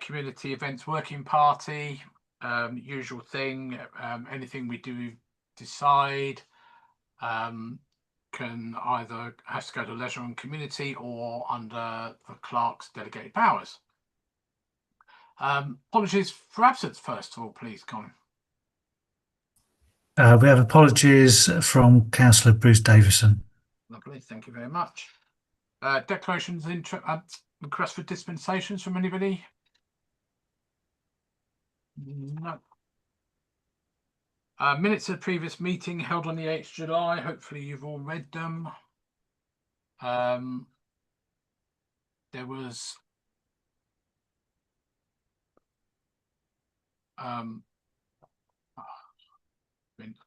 community events working party, usual thing. Anything we do decide can either has to go to leisure and community or under the clerk's delegated powers. Apologies for absence, first of all, please, Colin. We have apologies from Councillor Bruce Davison. Lovely, thank you very much. Declarations, request for dispensations from anybody? No. Minutes of the previous meeting held on the 8th July. Hopefully you've all read them. There was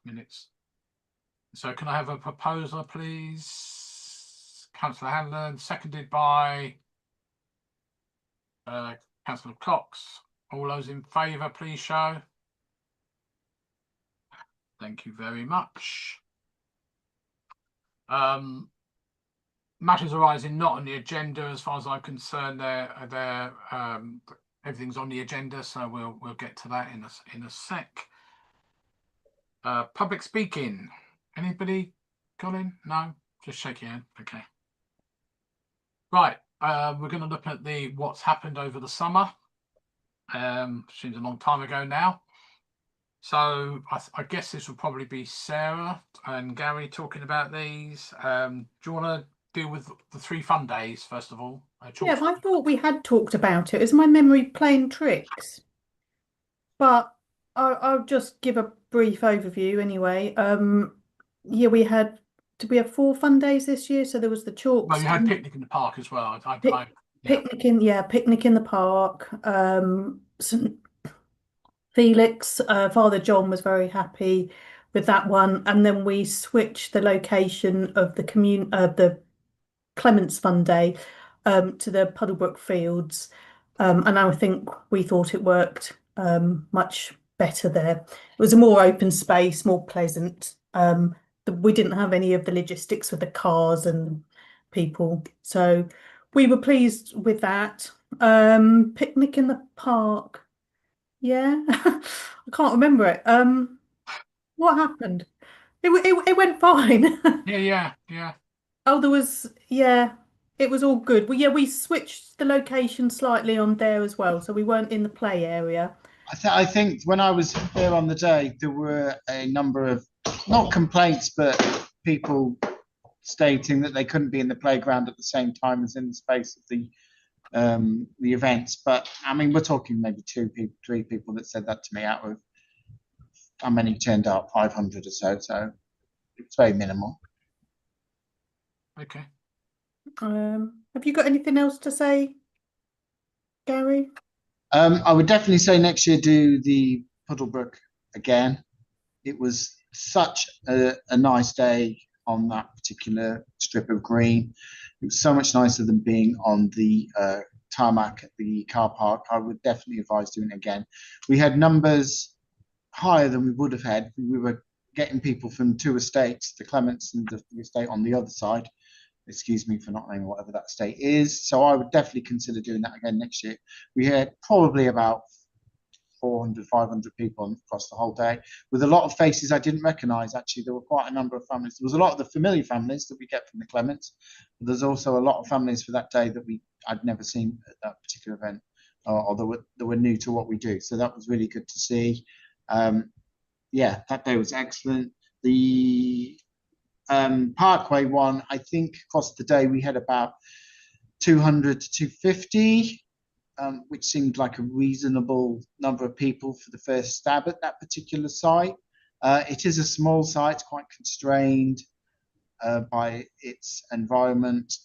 minutes. So can I have a proposer, please? Councillor Hanlon, seconded by Councillor Cox. All those in favour, please show. Thank you very much. Matters arising not on the agenda, as far as I'm concerned, everything's on the agenda, so we'll get to that in a sec. Public speaking. Anybody, Colin? No? Just shake your hand. Okay. Right. We're going to look at what's happened over the summer. Seems a long time ago now. So I guess this will probably be Sarah and Gary talking about these. Do you want to deal with the 3 fun days first of all? Yeah, I thought we had talked about it. Is my memory playing tricks? But I'll just give a brief overview anyway. Yeah, did we have 4 fun days this year? So there was the chalk. Well, you had picnic in the park as well. Picnic in the park. St. Felix, Father John was very happy with that one, and then we switched the location of the Clements Fun Day to the Puddlebrook Fields, and I think we thought it worked much better there. It was a more open space, more pleasant. We didn't have any of the logistics with the cars and people, so we were pleased with that. Picnic in the park. Yeah, I can't remember it. What happened? It went fine. Yeah. Oh, it was all good. Well, yeah, we switched the location slightly on there as well, so we weren't in the play area. I think when I was there on the day, there were a number of, not complaints, but people stating that they couldn't be in the playground at the same time as in the space of the events. But I mean, we're talking maybe 2 people, 3 people that said that to me out of how many turned up, 500 or so. So it's very minimal. Okay. Have you got anything else to say, Gary? I would definitely say next year do the Puddlebrook again. It was such a nice day on that particular strip of green. It was so much nicer than being on the tarmac at the car park. I would definitely advise doing it again. We had numbers higher than we would have had. We were getting people from 2 estates, the Clements and the estate on the other side. Excuse me for not knowing whatever that estate is. So I would definitely consider doing that again next year. We had probably about 400, 500 people across the whole day, with a lot of faces I didn't recognise. Actually, there were quite a number of families. There was a lot of the familiar families that we get from the Clements, but there's also a lot of families for that day that I'd never seen at that particular event, or that were new to what we do. So that was really good to see. Yeah, that day was excellent. The Parkway one, I think across the day we had about 200 to 250. Which seemed like a reasonable number of people for the first stab at that particular site. It is a small site, quite constrained by its environment.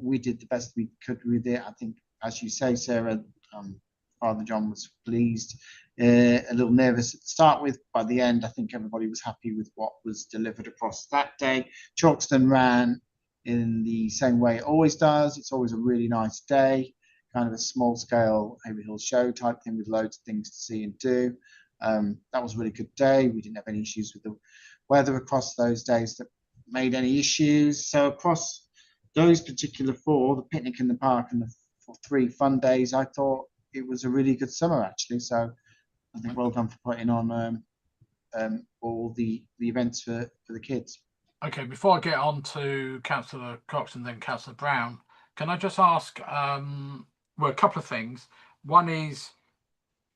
We did the best we could with it. I think, as you say, Sarah, Father John was pleased, a little nervous at the start with. By the end, I think everybody was happy with what was delivered across that day. Chalkston ran in the same way it always does. It's always a really nice day. Kind of a small scale Haverhill show type thing with loads of things to see and do. That was a really good day. We didn't have any issues with the weather across those days that made any issues. So across those particular 4, the picnic in the park and the 3 fun days, I thought it was a really good summer actually. So I think well done for putting on all the events for the kids. Okay, before I get on to Councillor Cox and then Councillor Brown, can I just ask, well, a couple of things. One is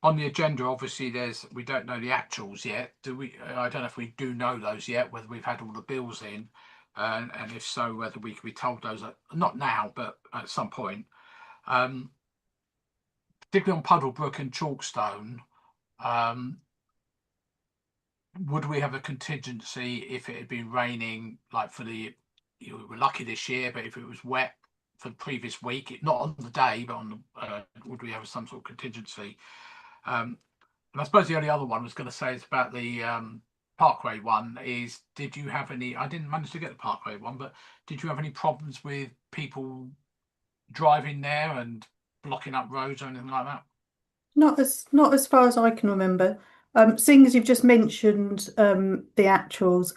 on the agenda, obviously we don't know the actuals yet. Do we? I don't know if we do know those yet, whether we've had all the bills in, and if so, whether we can be told those, not now, but at some point. Particularly on Puddlebrook and Chalkstone, would we have a contingency if it had been raining, like we were lucky this year, but if it was wet for the previous week, not on the day, but on the, would we have some sort of contingency? And I suppose the only other one I was going to say is about the Parkway one is, did you have any, I didn't manage to get the Parkway one, but did you have any problems with people driving there and blocking up roads or anything like that? Not as far as I can remember. Seeing as you've just mentioned the actuals,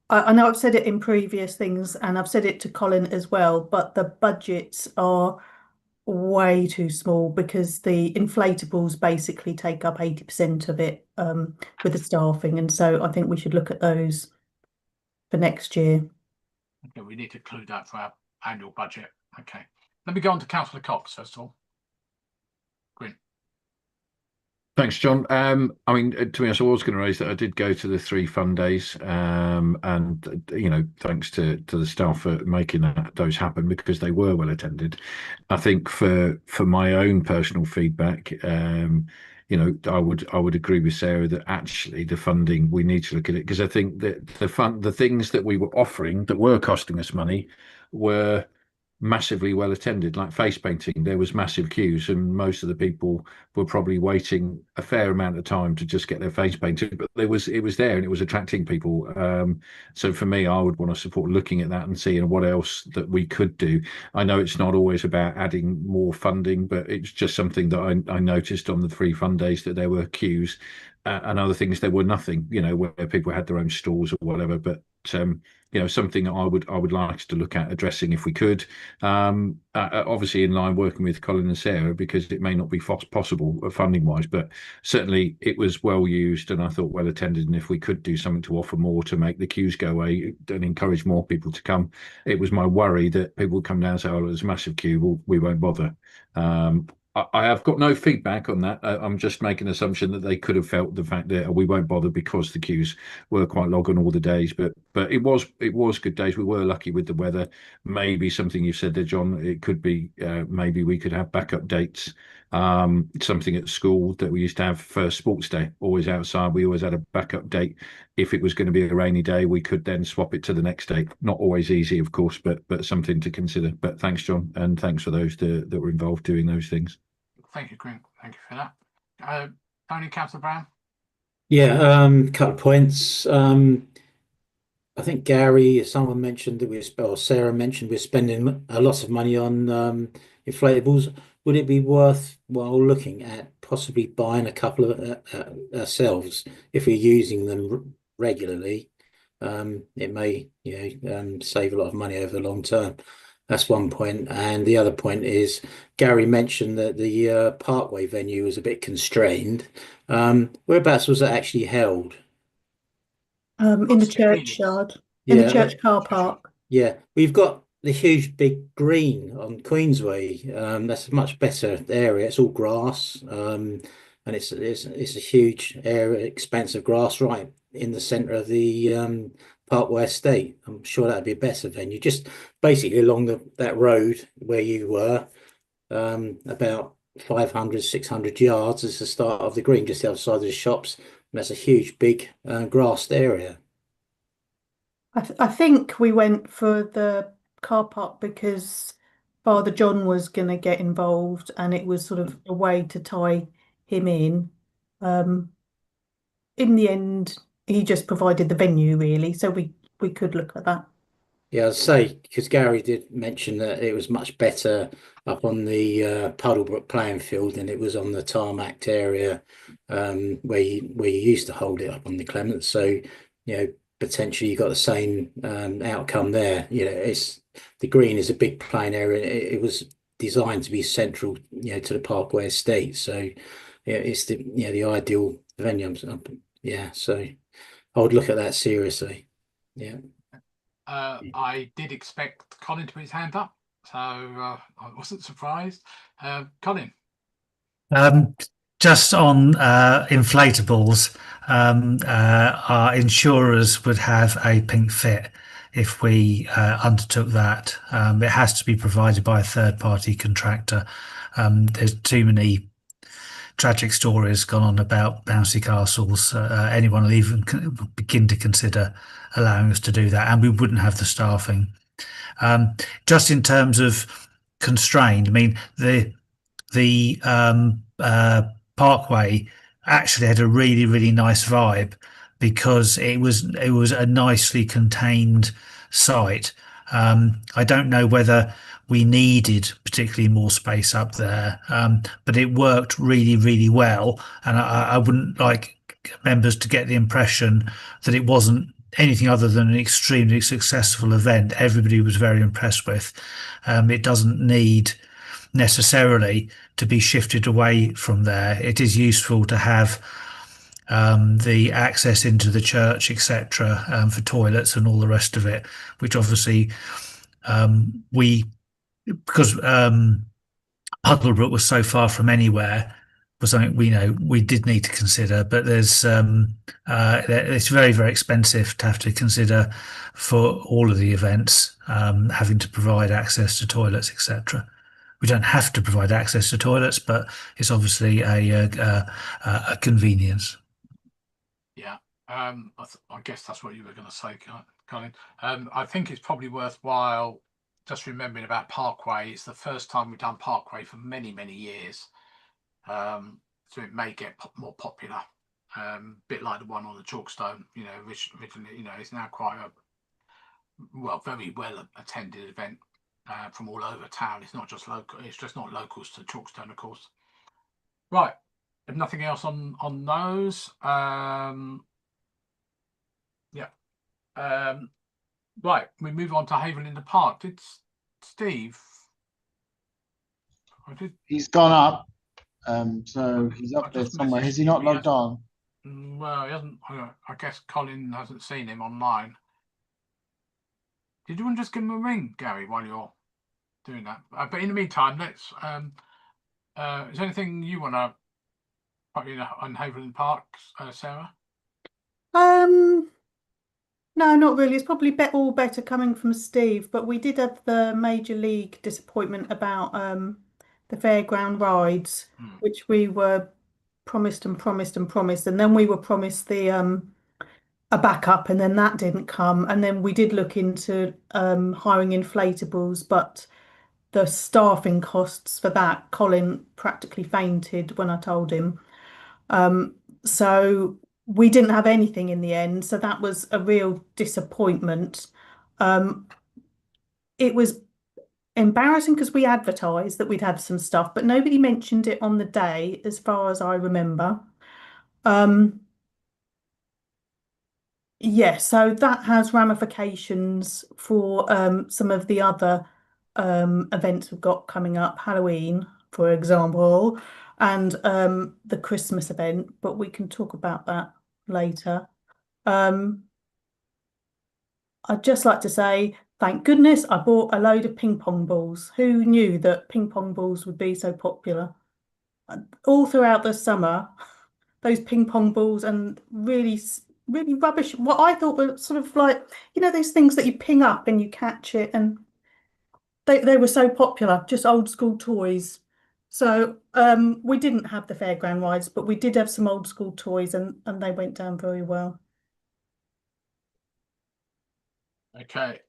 I know I've said it in previous things and I've said it to Colin as well, but the budgets are way too small because the inflatables basically take up 80% of it with the staffing, and so I think we should look at those for next year. Okay, we need to include that for our annual budget. Okay, let me go on to Councillor Cox first of all. Green. Thanks, John. I mean, to be honest, I was going to raise that I did go to the 3 fun days, and thanks to the staff for making those happen because they were well attended. I think for my own personal feedback, I would agree with Sarah that actually the funding, we need to look at it, because I think that the things that we were offering that were costing us money were massively well attended. Like face painting, there was massive queues and most of the people were probably waiting a fair amount of time to just get their face painted, but it was there and it was attracting people. So for me, I would want to support looking at that and seeing what else that we could do. I know it's not always about adding more funding, but it's just something that I noticed on the 3 fun days that there were queues, and other things there were nothing, where people had their own stalls or whatever. But something I would like to look at addressing if we could. Obviously, in line working with Colin and Sarah, because it may not be possible funding wise, but certainly it was well used and I thought well attended. And if we could do something to offer more to make the queues go away and encourage more people to come, it was my worry that people would come down and say, "Oh, there's a massive queue, well, we won't bother." I have got no feedback on that. I'm just making an assumption that they could have felt the fact that we won't bother because the queues were quite long on all the days. But it was good days. We were lucky with the weather. Maybe something you said there, John. It could be maybe we could have backup dates. Something at school that we used to have for sports day, always outside. We always had a backup date. If it was going to be a rainy day, we could then swap it to the next day. Not always easy, of course, but something to consider. But thanks, John, and thanks for those that were involved doing those things. Thank you, Green. Thank you for that. Tony, Councillor Brown. Yeah, couple of points. I think Gary, someone mentioned that or Sarah mentioned we're spending a lot of money on inflatables. Would it be worthwhile looking at possibly buying a couple of ourselves if we're using them regularly? It may, save a lot of money over the long term. That's one point. And the other point is Gary mentioned that the Parkway venue was a bit constrained. Whereabouts was it actually held? In the churchyard, in the church car park. Yeah, we've got the huge big green on Queensway. That's a much better area. It's all grass, and it's a huge area, expanse of grass right in the centre of the Parkway estate. I'm sure that'd be a better venue. Just basically along that road where you were, about 500, 600 yards is the start of the green, just outside of the shops. And that's a huge, big grassed area. I think we went for the car park because Father John was going to get involved and it was sort of a way to tie him in. In the end, he just provided the venue really, so we could look at that. Yeah, I'd say, because Gary did mention that it was much better up on the Puddlebrook playing field than it was on the tarmac area where you used to hold it up on the Clements. So, potentially you got the same outcome there. It's the green is a big playing area. It was designed to be central, to the Parkway estate. So yeah, it's the ideal venue. Yeah, so I would look at that seriously. Yeah. I did expect Colin to put his hand up, so I wasn't surprised. Colin. Just on inflatables, our insurers would have a pink fit if we undertook that. It has to be provided by a third-party contractor. There's too many tragic stories gone on about bouncy castles. Anyone will even begin to consider allowing us to do that, and we wouldn't have the staffing. Just in terms of constrained, I mean, the Parkway actually had a really nice vibe because it was a nicely contained site. I don't know whether we needed particularly more space up there, but it worked really well, and I wouldn't like members to get the impression that it wasn't anything other than an extremely successful event. Everybody was very impressed with. It doesn't need necessarily to be shifted away from there. It is useful to have the access into the church, etc., for toilets and all the rest of it, which obviously because Huddlebrook was so far from anywhere, was something we did need to consider. But there's it's very expensive to have to consider for all of the events, having to provide access to toilets, etc. We don't have to provide access to toilets, but it's obviously a convenience. Yeah, I guess that's what you were going to say, Colin. I think it's probably worthwhile just remembering about Parkway. It's the first time we've done Parkway for many years, so it may get more popular. Bit like the one on the Chalkstone, originally, it's now quite a very well attended event. From all over town. It's not just local. It's just not locals to Chalkstone, of course. Right. If nothing else on those. Yeah. Right. We move on to Haverhill in the Park. Did Steve? He's gone up. So he's up there somewhere. Has he not logged on? Well, he hasn't. I guess Colin hasn't seen him online. Did you want to just give him a ring, Gary, while you're doing that? But in the meantime, let's. Is there anything you want to put in on Haverhill Park, Sarah? No, not really. It's probably all better coming from Steve. But we did have the Major League disappointment about the fairground rides, which we were promised, and then we were promised the a backup, and then that didn't come, and then we did look into hiring inflatables, but the staffing costs for that, Colin practically fainted when I told him. So we didn't have anything in the end, so that was a real disappointment. It was embarrassing because we advertised that we'd had some stuff, but nobody mentioned it on the day, as far as I remember. Yeah, so that has ramifications for some of the other events we've got coming up, Halloween, for example, and the Christmas event, but we can talk about that later. I'd just like to say, thank goodness I bought a load of ping pong balls. Who knew that ping pong balls would be so popular? All throughout the summer, those ping pong balls, and really rubbish, what I thought were sort of like, those things that you ping up and you catch it, and they were so popular, just old school toys. So we didn't have the fairground rides, but we did have some old school toys, and they went down very well. Okay.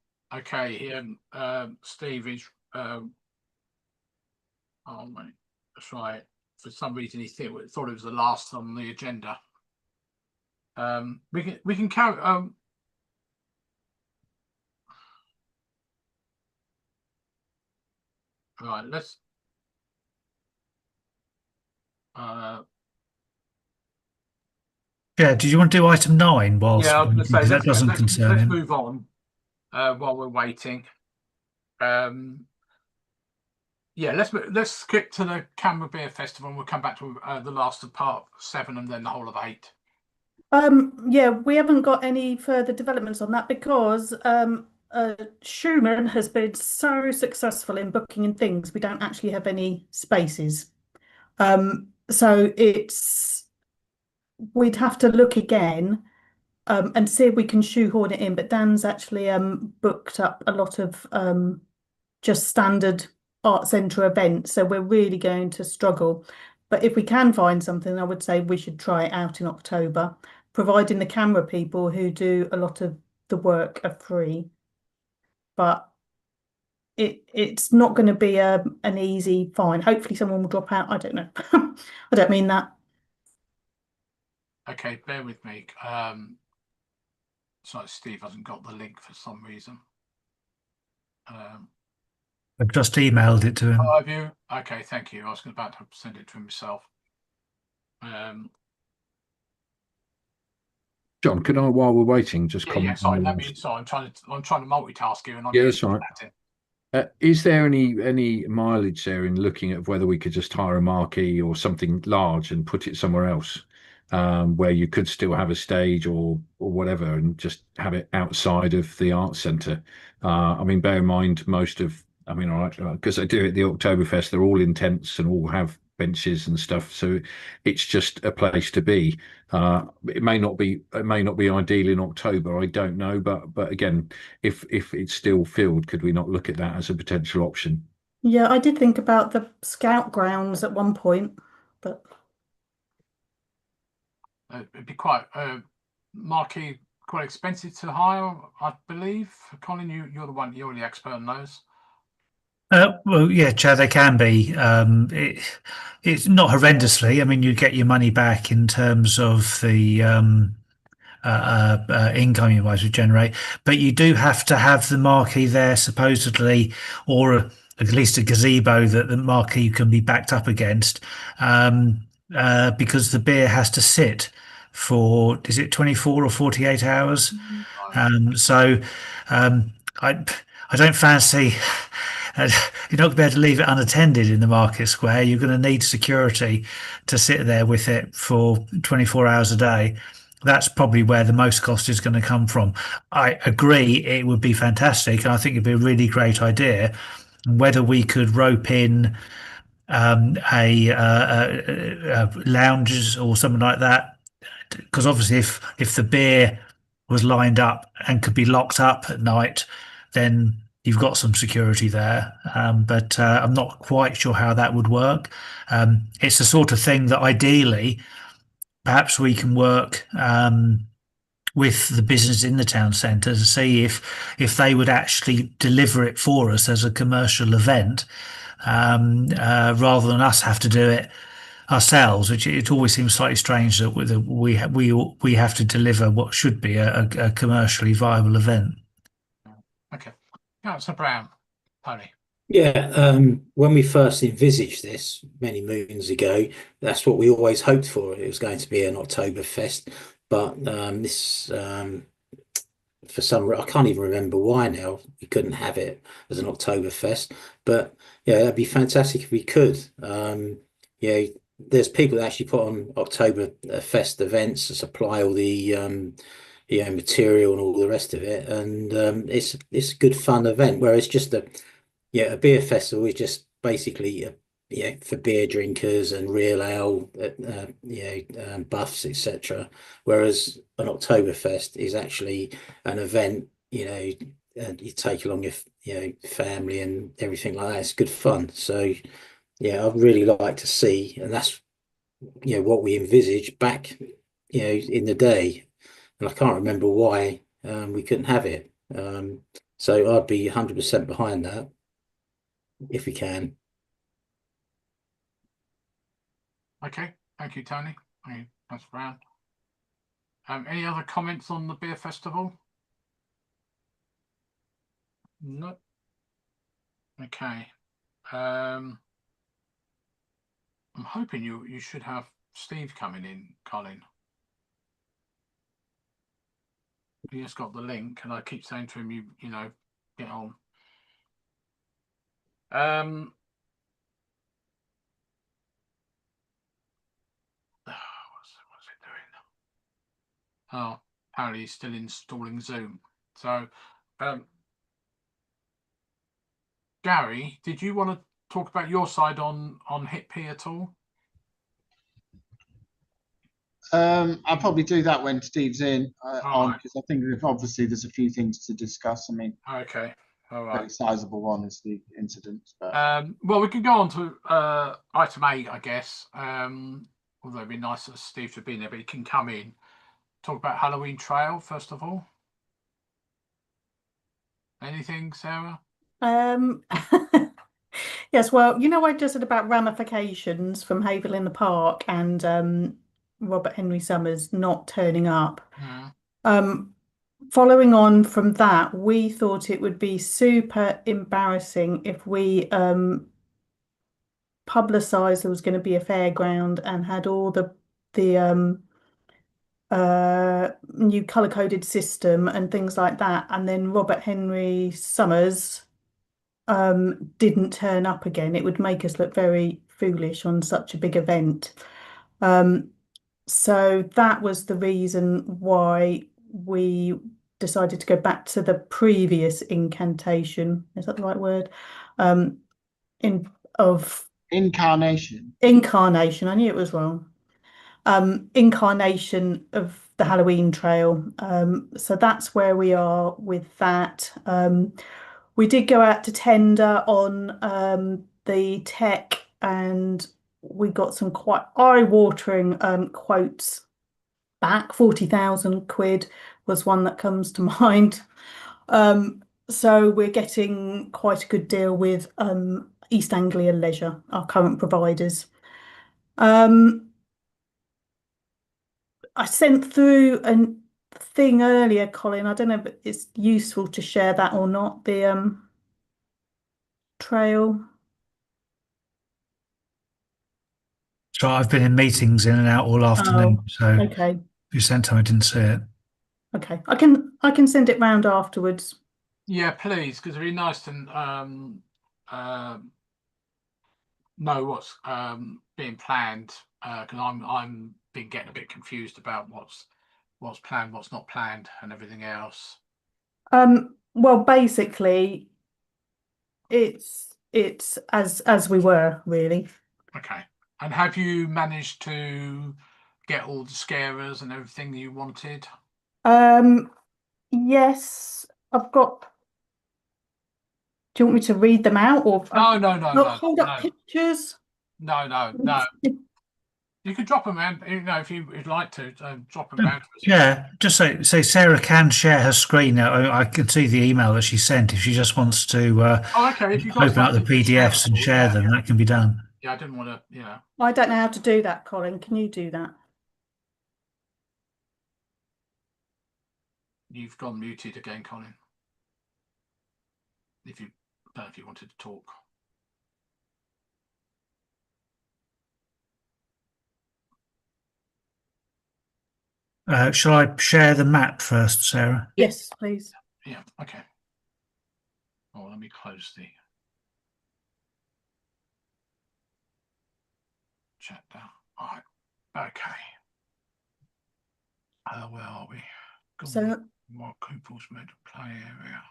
Steve is oh mate, that's right. For some reason he thought it was the last on the agenda. We can carry right, let's Yeah, did you want to do item 9 whilst I was going to say, that doesn't concern let's him? move on while we're waiting. Yeah, let's skip to the Canberra Beer Festival, and we'll come back to the last of part 7 and then the whole of 8. Yeah, we haven't got any further developments on that because Schumann has been so successful in booking and things, we don't actually have any spaces. So we'd have to look again and see if we can shoehorn it in. But Dan's actually booked up a lot of just standard art centre events, so we're really going to struggle. But if we can find something, I would say we should try it out in October, providing the camera people who do a lot of the work are free. But it's not going to be an easy find. Hopefully someone will drop out. I don't know. I don't mean that. Okay, bear with me. Sorry, Steve hasn't got the link for some reason. I've just emailed it to him. Oh, have you? Okay, thank you. I was about to send it to him myself. John, can I, while we're waiting, just comment? Sorry, I'm trying to multitask here, and I'm that's all right. Is there any mileage there in looking at whether we could just hire a marquee or something large and put it somewhere else, where you could still have a stage or whatever, and just have it outside of the arts centre? I mean, bear in mind all right, because they do it at the Oktoberfest, they're all in tents and all have benches and stuff, so it's just a place to be. It may not be ideal in October, I don't know, but again, if it's still filled, could we not look at that as a potential option? Yeah, I did think about the scout grounds at one point, but it'd be quite marquee, quite expensive to hire, I believe. Colin, you're the expert on those. Well, yeah, Chad, they can be. It's not horrendously. I mean, you get your money back in terms of the income you might generate, but you do have to have the marquee there, supposedly, or at least a gazebo that the marquee can be backed up against, because the beer has to sit for, is it 24 or 48 hours? So I don't fancy. You're not going to be able to leave it unattended in the market square. You're going to need security to sit there with it for 24 hours a day. That's probably where the most cost is going to come from. I agree it would be fantastic, and I think it'd be a really great idea. Whether we could rope in lounges or something like that, because obviously if the beer was lined up and could be locked up at night, then you've got some security there. But I'm not quite sure how that would work. It's the sort of thing that ideally, perhaps we can work with the business in the town centre to see if they would actually deliver it for us as a commercial event, rather than us have to do it ourselves, which it always seems slightly strange that we have to deliver what should be a commercially viable event. Okay, Councillor Brown, Tony. Yeah, when we first envisaged this many moons ago, that's what we always hoped for. It was going to be an Oktoberfest, but this for some I can't even remember why now we couldn't have it as an Oktoberfest. But yeah, that'd be fantastic if we could. Yeah, there's people that actually put on Oktoberfest events to supply all the material and all the rest of it, and it's a good fun event. Whereas just a beer festival is just basically for beer drinkers and real ale, buffs, etc. Whereas an Oktoberfest is actually an event, and you take along your family and everything like that. It's good fun. So yeah, I'd really like to see, and that's what we envisaged back in the day, and I can't remember why we couldn't have it. So I'd be 100% behind that if we can. Okay, thank you, Tony. Thank you, Councillor Brown. Any other comments on the beer festival? No. Okay. I'm hoping you should have Steve coming in, Colin. He has got the link, and I keep saying to him, you know, get on. Oh, apparently he's still installing Zoom. So, Gary, did you want to talk about your side on HitP at all? I'll probably do that when Steve's in on, Right. because I think obviously there's a few things to discuss. I mean, Okay. All very right. sizable one is the incident, but Well, we can go on to item 8, I guess. Although it'd be nice for Steve to be there, but he can come in. Talk about Halloween Trail first of all. Anything, Sarah? Yes, well, you know, I just said about ramifications from Haverhill in the Park and Robert Henry Summers not turning up. Mm. Following on from that, we thought it would be super embarrassing if we publicised there was going to be a fairground and had all the new colour coded system and things like that, and then Robert Henry Summers didn't turn up again. It would make us look very foolish on such a big event. So that was the reason why we decided to go back to the previous incantation. Is that the right word? In of incarnation. Incarnation. I knew it was wrong. Incarnation of the Halloween Trail. So that's where we are with that. We did go out to tender on the tech, and we got some quite eye-watering quotes back. 40,000 quid was one that comes to mind. So we're getting quite a good deal with East Anglia Leisure, our current providers. I sent through a thing earlier, Colin. I don't know if it's useful to share that or not, the trail. So I've been in meetings in and out all afternoon. So Okay. if you sent time, I didn't see it. Okay. I can send it round afterwards. Yeah, please, because it'd be nice to know what's being planned. Because I'm been getting a bit confused about what's planned, what's not planned, and everything else. Well, basically, it's as we were, really. Okay. And have you managed to get all the scarers and everything you wanted? Yes, I've got. Do you want me to read them out, or No. hold up pictures? No. You could drop them, and if you'd like to, drop them down to us. Yeah, just say Sarah can share her screen now. I can see the email that she sent. If she just wants to Okay. If you've got open up the something PDFs and shareable, share them, that can be done. Yeah, I didn't want to. I don't know how to do that, Colin. Can you do that? You've gone muted again, Colin. If you don't know if you wanted to talk. Shall I share the map first, Sarah? Yes, please. Yeah. Okay. Oh, let me close the chat down. All right. Okay. Where are we? So What Couples meant to play area.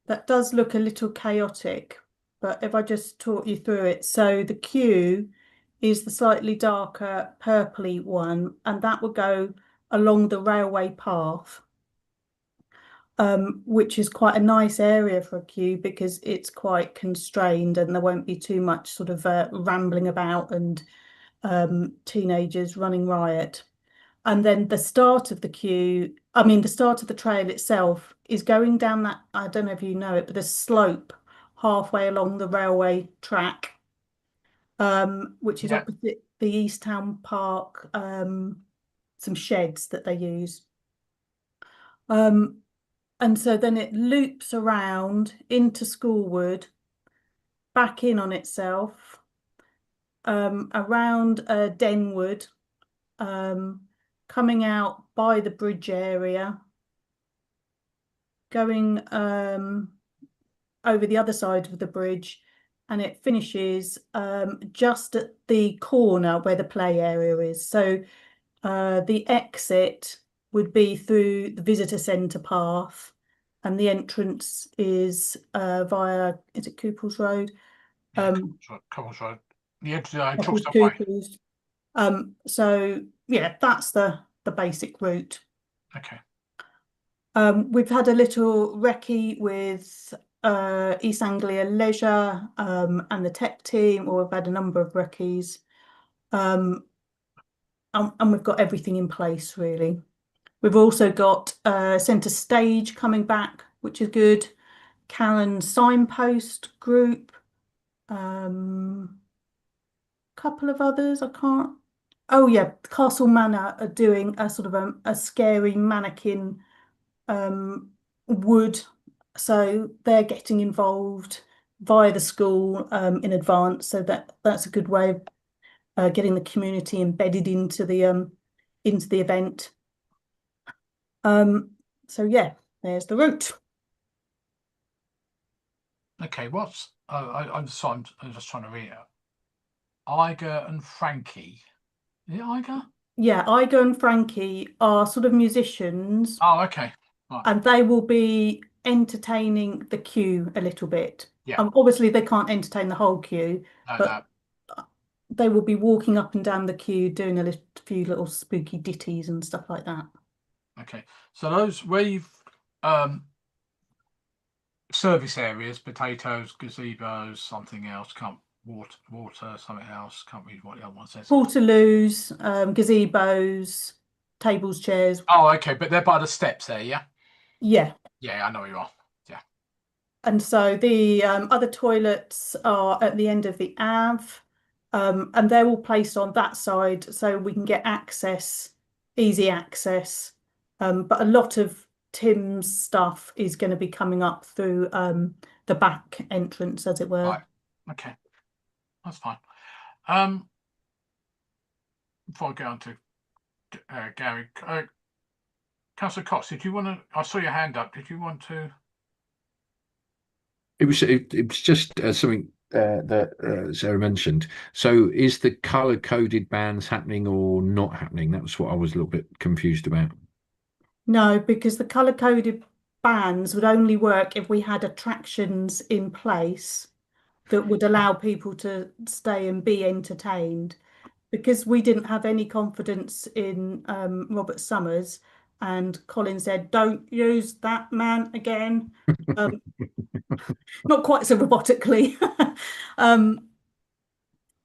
that does look a little chaotic, but if I just talk you through it. So the queue is the slightly darker purpley one, and that will go along the railway path, which is quite a nice area for a queue because it's quite constrained and there won't be too much sort of rambling about and teenagers running riot. And then the start of the queue, the start of the trail itself is going down that, I don't know if you know it, but the slope halfway along the railway track, which is opposite the East Town Park, some sheds that they use. And so then it loops around into Schoolwood, back in on itself, around Denwood, coming out by the bridge area, going over the other side of the bridge, and it finishes just at the corner where the play area is. So the exit would be through the visitor centre path, and the entrance is via, is it Couples Road? Yeah, Couples Road. Yeah, Couples, Chalkstone Way. Couples. So yeah, that's the basic route. Okay. We've had a little recce with East Anglia Leisure and the tech team, or we've had a number of recce's. And we've got everything in place really. We've also got Centre Stage coming back, which is good. Karen Signpost Group, couple of others I can't. Oh yeah, Castle Manor are doing a sort of a scary mannequin wood, so they're getting involved via the school in advance, so that's a good way of getting the community embedded into the event. So yeah, there's the route. Okay, what's I'm sorry, I'm just trying to read it. Iger and Frankie. Is it Iger? Yeah, Igo and Frankie are sort of musicians, Oh, okay. Right. and they will be entertaining the queue a little bit. Yeah. Obviously, they can't entertain the whole queue, No, but they will be walking up and down the queue doing a few little spooky ditties and stuff like that. Okay. So those where you've service areas, potatoes, gazebos, something else, water, something else, can't read what the other one says. Portaloos, gazebos, tables, chairs. Oh, okay, but they're by the steps there, yeah? Yeah. Yeah, I know where you are. Yeah. And so the other toilets are at the end of the Ave, and they're all placed on that side so we can get access, easy access. But a lot of Tim's stuff is going to be coming up through the back entrance, as it were. Right. Okay. That's fine. Before I go on to Gary, Councillor Cox, did you want to? I saw your hand up. Did you want to? It was just something that Sarah mentioned. So is the color coded bands happening or not happening? That was what I was a little bit confused about. No, because the colour coded bands would only work if we had attractions in place that would allow people to stay and be entertained. Because we didn't have any confidence in Robert Summers, and Colin said, "Don't use that man again." Not quite so robotically,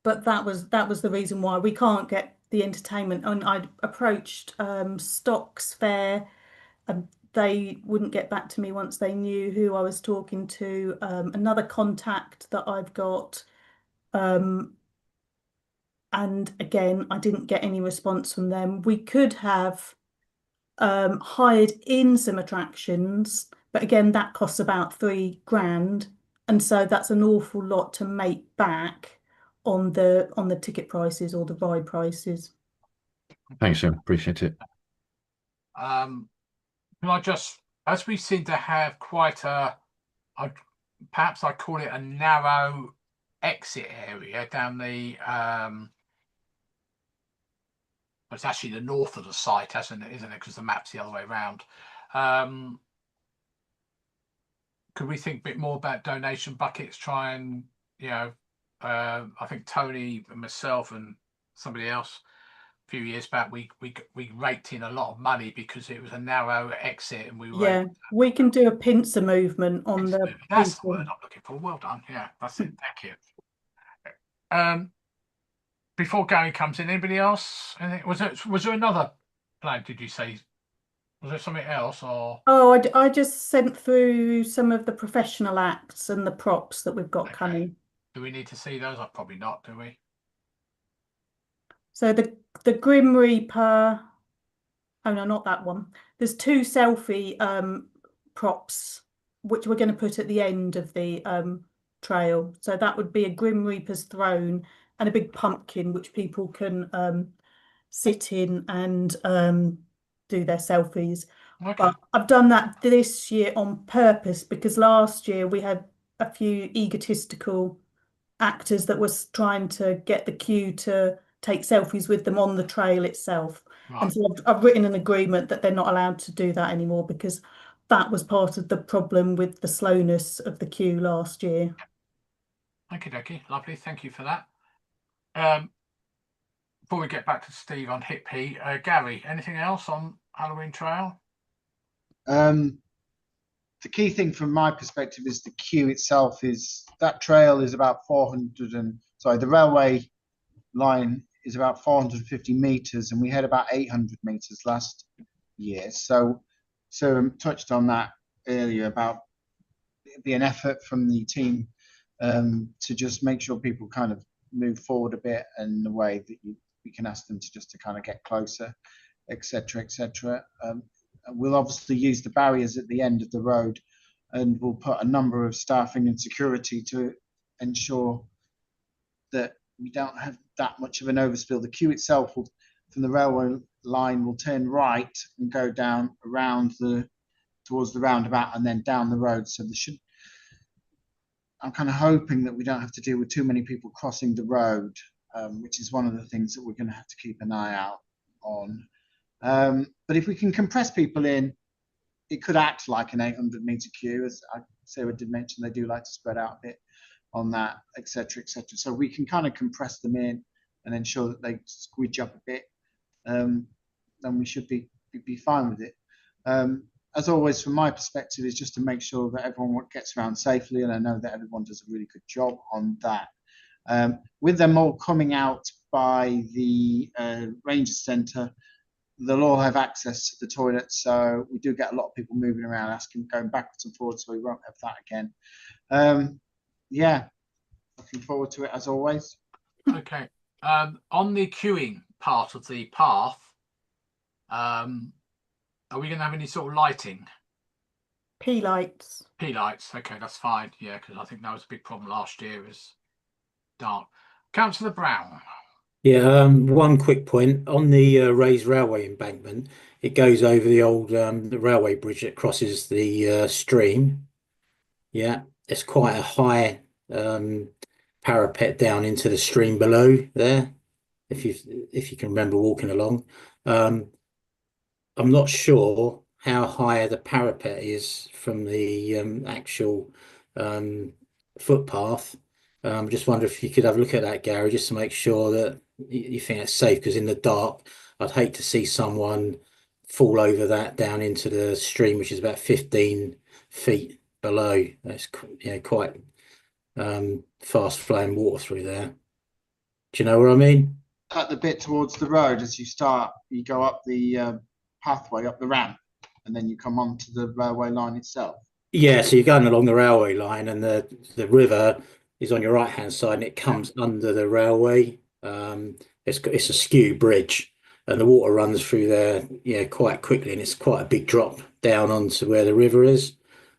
but that was the reason why we can't get the entertainment. And I approached Stocks Fair, and they wouldn't get back to me once they knew who I was talking to. Another contact that I've got. And again, I didn't get any response from them. We could have hired in some attractions, but again, that costs about £3,000, and so that's an awful lot to make back on the ticket prices or the ride prices. Thanks, Sam. Appreciate it. Can I just, as we seem to have quite perhaps I call it a narrow exit area down the it's actually the north of the site, isn't it? Because the map's the other way around. Could we think a bit more about donation buckets? Try and, I think Tony and myself and somebody else a few years back, we raked in a lot of money because it was a narrow exit, and we can do a pincer movement on the movement. That's the word I'm looking for. Well done. Yeah, that's it. Thank you. Before Gary comes in, anybody else? Was there another plan? Did you say? Was there something else, or? Oh, I just sent through some of the professional acts and the props that we've got coming. Do we need to see those? Probably not, do we? So the Grim Reaper. Oh no, not that one. There's two selfie props which we're going to put at the end of the trail. So that would be a Grim Reaper's throne and a big pumpkin which people can sit in and do their selfies. Okay. But I've done that this year on purpose because last year we had a few egotistical actors that was trying to get the queue to take selfies with them on the trail itself. Right. And so I've written an agreement that they're not allowed to do that anymore, because that was part of the problem with the slowness of the queue last year. Okay, lovely. Thank you for that. Before we get back to Steve on Hippie, Gary, anything else on Halloween Trail? The key thing from my perspective is the queue itself. Is that trail is about 400 and sorry, the railway line is about 450 meters, and we had about 800 meters last year. So touched on that earlier about it being an effort from the team to just make sure people kind of move forward a bit in the way that we can ask them to just to kind of get closer, etc., etc. We'll obviously use the barriers at the end of the road, and we'll put a number of staffing and security to ensure that we don't have that much of an overspill. The queue itself will, from the railway line, will turn right and go down around towards the roundabout and then down the road. So I'm kind of hoping that we don't have to deal with too many people crossing the road, which is one of the things that we're going to have to keep an eye out on. But if we can compress people in, it could act like an 800-meter queue. As Sarah did mention, they do like to spread out a bit on that, etc., etc. So we can kind of compress them in and ensure that they squidge up a bit. Then we should be fine with it. As always, from my perspective, is just to make sure that everyone gets around safely, and I know that everyone does a really good job on that. With them all coming out by the Ranger Centre, they'll all have access to the toilets, so we do get a lot of people moving around, going backwards and forwards, so we won't have that again. Yeah, looking forward to it as always. Okay. On the queuing part of the path, are we going to have any sort of lighting? P lights. P lights. Okay, that's fine. Yeah, because I think that was a big problem last year. Is dark. Councillor Brown. Yeah, one quick point on the raised railway embankment. It goes over the old the railway bridge that crosses the stream. Yeah, it's quite a high parapet down into the stream below there. If you can remember walking along, I'm not sure how high the parapet is from the actual footpath. Just wonder if you could have a look at that, Gary, just to make sure that you think it's safe. Because in the dark, I'd hate to see someone fall over that down into the stream, which is about 15 feet below. That's quite fast flowing water through there. Do you know what I mean? At the bit towards the road, as you go up the pathway, up the ramp, and then you come onto the railway line itself. Yeah, so you're going along the railway line, and the river is on your right hand side, and it comes under the railway. It's a skew bridge, and the water runs through there, quite quickly, and it's quite a big drop down onto where the river is.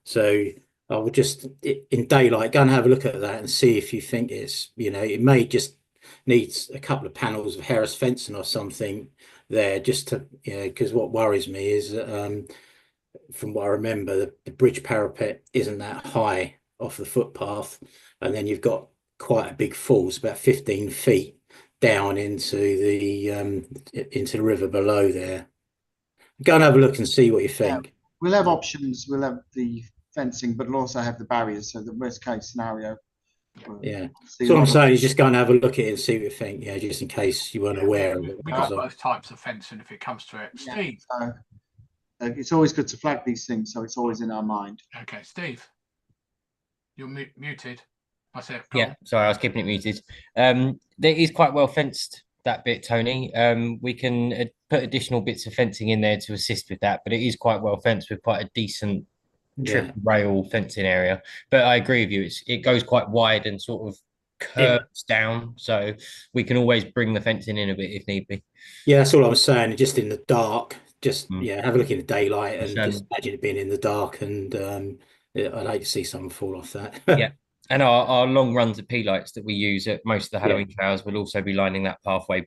So I would just in daylight go and have a look at that and see if you think it may just needs a couple of panels of Harris fencing or something there, just to because what worries me is from what I remember, the bridge parapet isn't that high off the footpath, and then you've got quite a big falls, about 15 feet down into the river below there. Go and have a look and see what you think. Yeah, we'll have options. We'll have the fencing, but we'll also have the barriers. So the worst case scenario. Yeah. So what I'm saying is just go and have a look at it and see what you think. Yeah, just in case you weren't aware of it. We've got both types of fencing if it comes to it. Yeah, Steve. so, it's always good to flag these things, so it's always in our mind. Okay, Steve. You're muted. That's it. Yeah, sorry, I was keeping it muted. It is quite well fenced, that bit, Tony. We can put additional bits of fencing in there to assist with that, but it is quite well fenced with quite a decent triple rail fencing area. But I agree with you, it goes quite wide and sort of curves down, so we can always bring the fencing in a bit if need be. Yeah, that's all I was saying. Just in the dark, just have a look in the daylight and just imagine it being in the dark, and I'd hate to see someone fall off that. Yeah. And our long runs of P lights that we use at most of the Halloween trails will also be lining that pathway,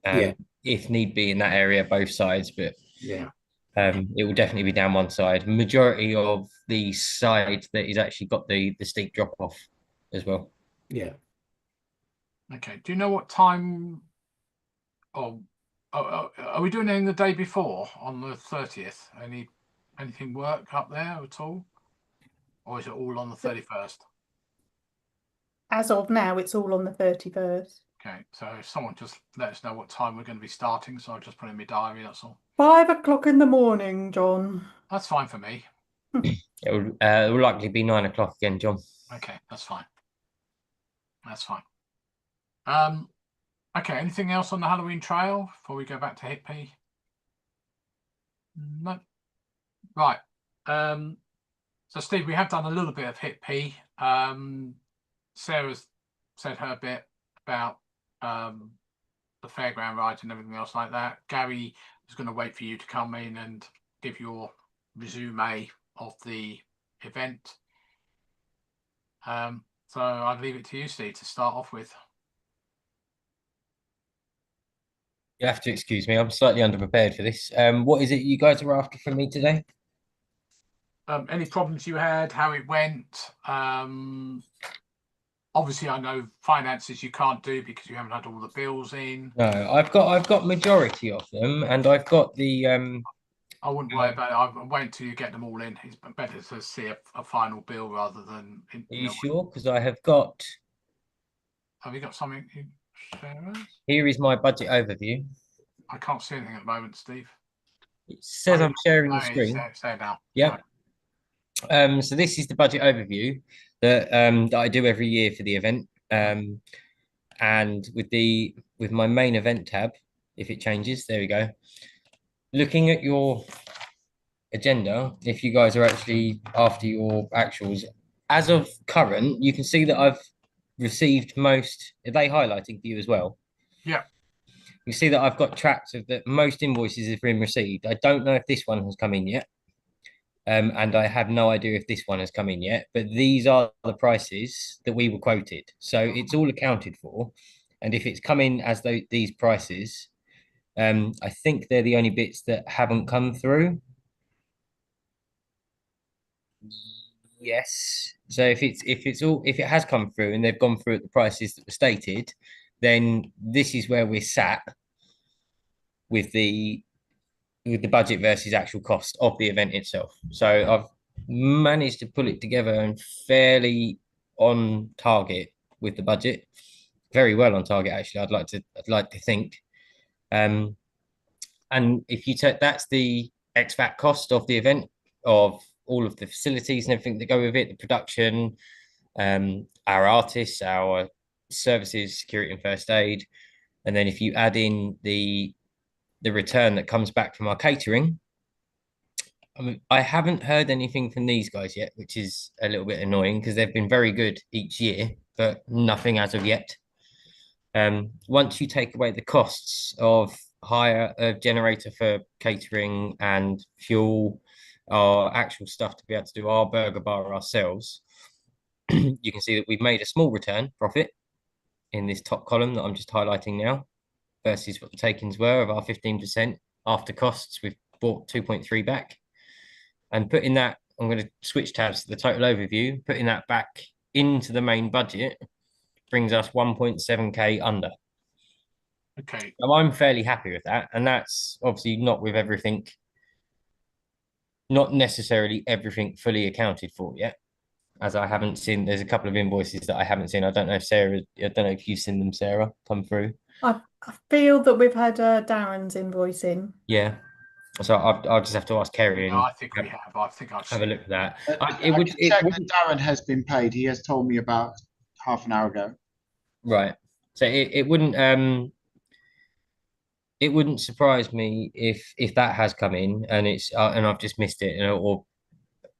if need be, in that area, both sides. But it will definitely be down one side. Majority of the side that is actually got the steep drop off as well. Yeah. Okay. Do you know what time Oh, are we doing anything the day before on the 30th? Anything work up there at all? Or is it all on the 31st? As of now, it's all on the 31st. Okay, so if someone just let us know what time we're going to be starting, so I'll just put it in my diary, that's all. 5 o'clock in the morning, John. That's fine for me. It will likely be 9 o'clock again, John. Okay, that's fine. That's fine. Okay, anything else on the Halloween trail before we go back to Hit P? No. Right. So Steve, we have done a little bit of Hit P. Sarah's said her bit about the fairground rides and everything else like that. Gary is going to wait for you to come in and give your resume of the event. So I'd leave it to you, Steve, to start off with. You have to excuse me. I'm slightly underprepared for this. What is it you guys are after from me today? Any problems you had, how it went? Obviously, I know finances you can't do because you haven't had all the bills in. No, I've got majority of them, and I've got the I wouldn't worry about it. I'll wait until you get them all in. It's better to see a final bill rather than. Are you sure? Because I have got. Have you got something, Sarah? Here is my budget overview. I can't see anything at the moment, Steve. It says I'm sharing the screen. Say now. Yeah. So this is the budget overview that I do every year for the event. And with my main event tab, if it changes, there we go. Looking at your agenda, if you guys are actually after your actuals, as of current, you can see that I've received most. Are they highlighting for you as well? Yeah. You see that I've got tracks of that most invoices have been received. I don't know if this one has come in yet. And I have no idea if this one has come in yet, but these are the prices that we were quoted. So it's all accounted for. And if it's come in as these prices, I think they're the only bits that haven't come through. Yes. So if it has come through and they've gone through at the prices that were stated, then this is where we're sat with the budget versus actual cost of the event itself. So I've managed to pull it together and fairly on target with the budget. Very well on target, actually. I'd like to think. And if you take that's the expat cost of the event, of all of the facilities and everything that go with it, the production, our artists, our services, security and first aid, and then if you add in the return that comes back from our catering. I mean, I haven't heard anything from these guys yet, which is a little bit annoying because they've been very good each year, but nothing as of yet. Once you take away the costs of hire a generator for catering and fuel, our actual stuff to be able to do our burger bar ourselves, you can see that we've made a small return profit in this top column that I'm just highlighting now versus what the takings were of our 15% after costs. We've bought 2.3 back. And putting that, I'm going to switch tabs to the total overview, putting that back into the main budget brings us 1.7k under. Okay. So I'm fairly happy with that. And that's obviously not with everything, not necessarily everything fully accounted for yet, as I haven't seen. There's a couple of invoices that I haven't seen. I don't know if you've seen them, Sarah, come through. I feel that we've had Darren's invoice in. Yeah. So I'll just have to ask Kerry. No, I think we have. I think I've have a look at that. I can check that Darren has been paid. He has told me about half an hour ago. Right. So it wouldn't surprise me if that has come in and it's and I've just missed it or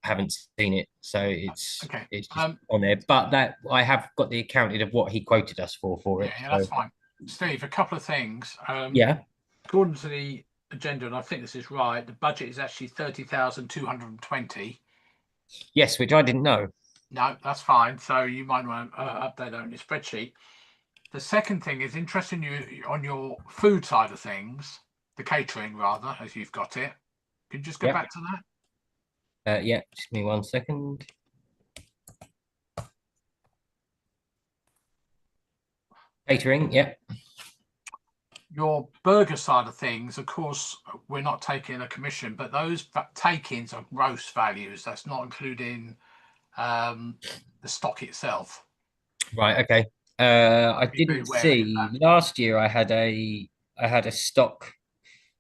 haven't seen it. So it's okay. It's just on there. But that I have got the accounted of what he quoted us for it. Yeah, that's fine. Steve, a couple of things. Yeah. According to the agenda, and I think this is right, the budget is actually 30,220. Yes, which I didn't know. No, that's fine. So you might want to update that on your spreadsheet. The second thing is interesting you on your food side of things, the catering rather, as you've got it. Can you just go back to that? Yeah, just give me 1 second. Catering, yeah. your burger side of things, of course, we're not taking a commission, but those take-ins are gross values. That's not including the stock itself. Right. Okay. I Be very didn't wary of see last year. I had a stock.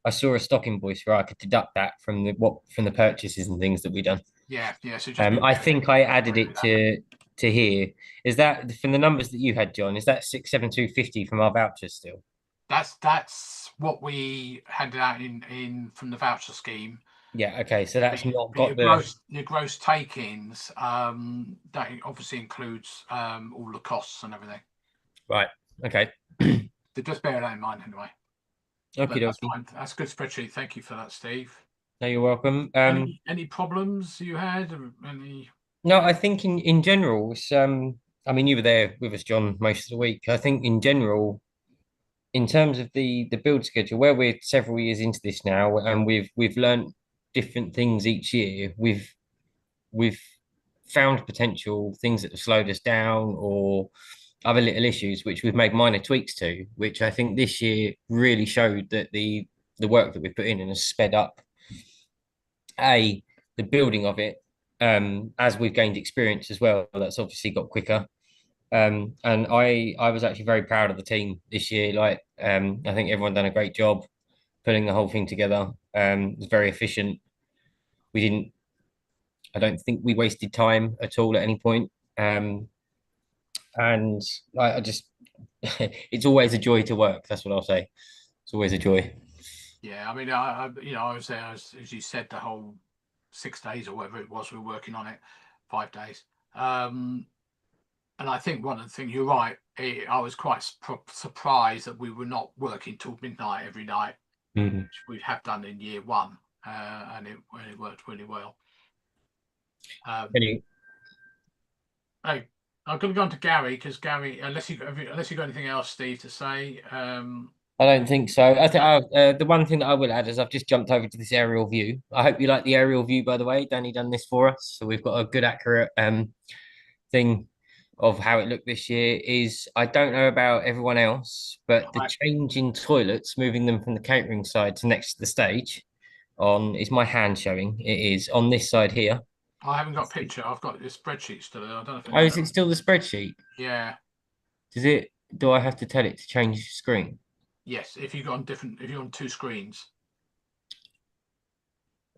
I saw a stock invoice where I could deduct that from the purchases and things that we done. Yeah. So just I think I added it to here. Is that from the numbers that you had, John? Is that 67250 from our vouchers still? That's what we handed out in from the voucher scheme. Yeah. Okay. So that's not But got your gross take-ins. That obviously includes all the costs and everything. right. Okay. So just bear that in mind anyway. Okay. That's fine. That's a good spreadsheet. Thank you for that, Steve. No, you're welcome. Any problems you had? No, I think in general, it's I mean, you were there with us, John, most of the week. I think in general, in terms of the build schedule, where we're several years into this now, and we've learned different things each year. We've found potential things that have slowed us down or other little issues which we've made minor tweaks to, which I think this year really showed that the work that we've put in and has sped up the building of it, as we've gained experience as well. That's obviously got quicker. And I was actually very proud of the team this year. Like, I think everyone done a great job putting the whole thing together. It was very efficient. I don't think we wasted time at all at any point. And I just, it's always a joy to work. That's what I'll say. It's always a joy. Yeah, I mean, I was there as you said, the whole 6 days or whatever it was we were working on it, 5 days. And I think one of the things, you're right, I was quite surprised that we were not working till midnight every night, which we have done in year one, and it worked really well. Hey, I'm going to go on to Gary because Gary, unless you got anything else, Steve, to say. I don't think so. I think the one thing that I will add is I've just jumped over to this aerial view. I hope you like the aerial view, by the way. Danny done this for us, so we've got a good, accurate thing of how it looked this year. Is I don't know about everyone else, but the change in toilets, moving them from the catering side to next to the stage, is my hand showing? It is on this side here. I haven't got a picture. I've got the spreadsheet still. I don't know if Oh, is it still the spreadsheet? Yeah. Do I have to tell it to change screen? Yes, if you're on 2 screens.